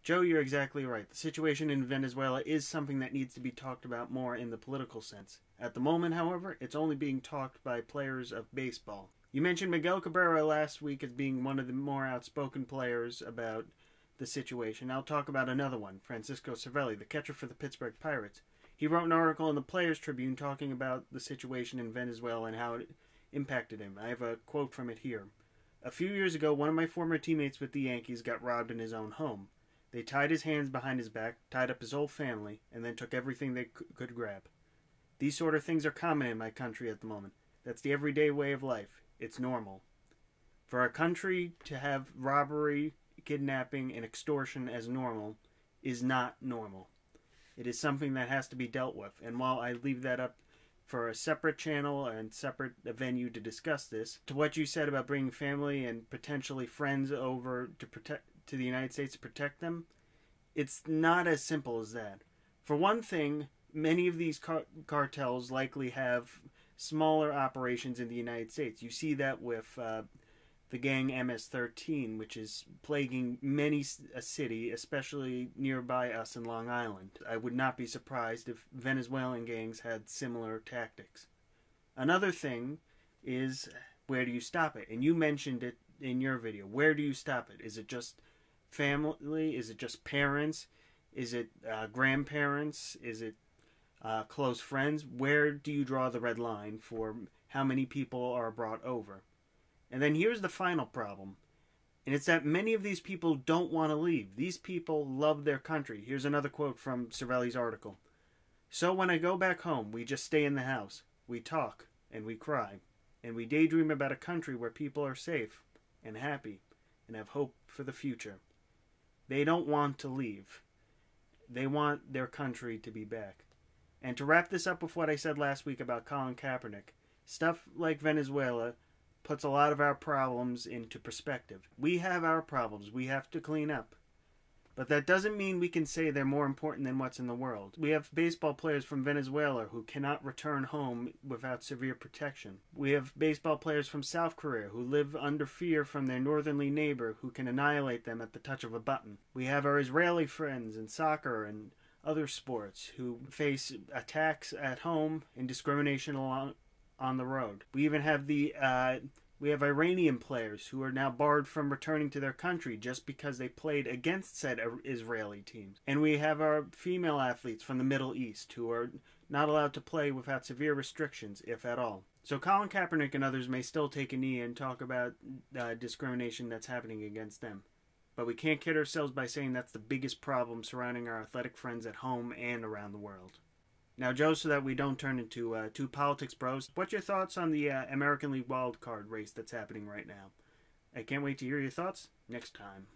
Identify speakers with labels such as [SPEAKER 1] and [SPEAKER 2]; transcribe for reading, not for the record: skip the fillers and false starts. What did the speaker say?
[SPEAKER 1] Joe, you're exactly right. The situation in Venezuela is something that needs to be talked about more in the political sense. At the moment, however, it's only being talked by players of baseball. You mentioned Miguel Cabrera last week as being one of the more outspoken players about the situation. I'll talk about another one, Francisco Cervelli, the catcher for the Pittsburgh Pirates. He wrote an article in the Players Tribune talking about the situation in Venezuela and how it impacted him. I have a quote from it here. "A few years ago, one of my former teammates with the Yankees got robbed in his own home. They tied his hands behind his back, tied up his whole family, and then took everything they could grab. These sort of things are common in my country at the moment. That's the everyday way of life. It's normal. For our country to have robbery, kidnapping, and extortion as normal is not normal. It is something that has to be dealt with. And while I leave that up for a separate channel and separate venue to discuss this, to what you said about bringing family and potentially friends over to the United States to protect them, it's not as simple as that. For one thing, many of these cartels likely have smaller operations in the United States. You see that with the gang MS-13, which is plaguing a city, especially nearby us in Long Island. I would not be surprised if Venezuelan gangs had similar tactics. Another thing is, where do you stop it? And you mentioned it in your video. Where do you stop it? Is it just family? Is it just parents? Is it grandparents? Is it close friends? Where do you draw the red line for how many people are brought over? And then here's the final problem, and it's that many of these people don't want to leave. These people love their country. Here's another quote from Cervelli's article. "So when I go back home, we just stay in the house. We talk, and we cry, and we daydream about a country where people are safe and happy and have hope for the future. They don't want to leave. They want their country to be back." And to wrap this up with what I said last week about Colin Kaepernick, stuff like Venezuela puts a lot of our problems into perspective. We have our problems we have to clean up. But that doesn't mean we can say they're more important than what's in the world. We have baseball players from Venezuela who cannot return home without severe protection. We have baseball players from South Korea who live under fear from their northerly neighbor who can annihilate them at the touch of a button. We have our Israeli friends in soccer and other sports who face attacks at home and discrimination on the road. We even have we have Iranian players who are now barred from returning to their country just because they played against said Israeli teams. And we have our female athletes from the Middle East who are not allowed to play without severe restrictions, if at all. So Colin Kaepernick and others may still take a knee and talk about discrimination that's happening against them. But we can't kid ourselves by saying that's the biggest problem surrounding our athletic friends at home and around the world. Now, Joe, so that we don't turn into two politics bros, what's your thoughts on the American League wildcard race that's happening right now? I can't wait to hear your thoughts next time.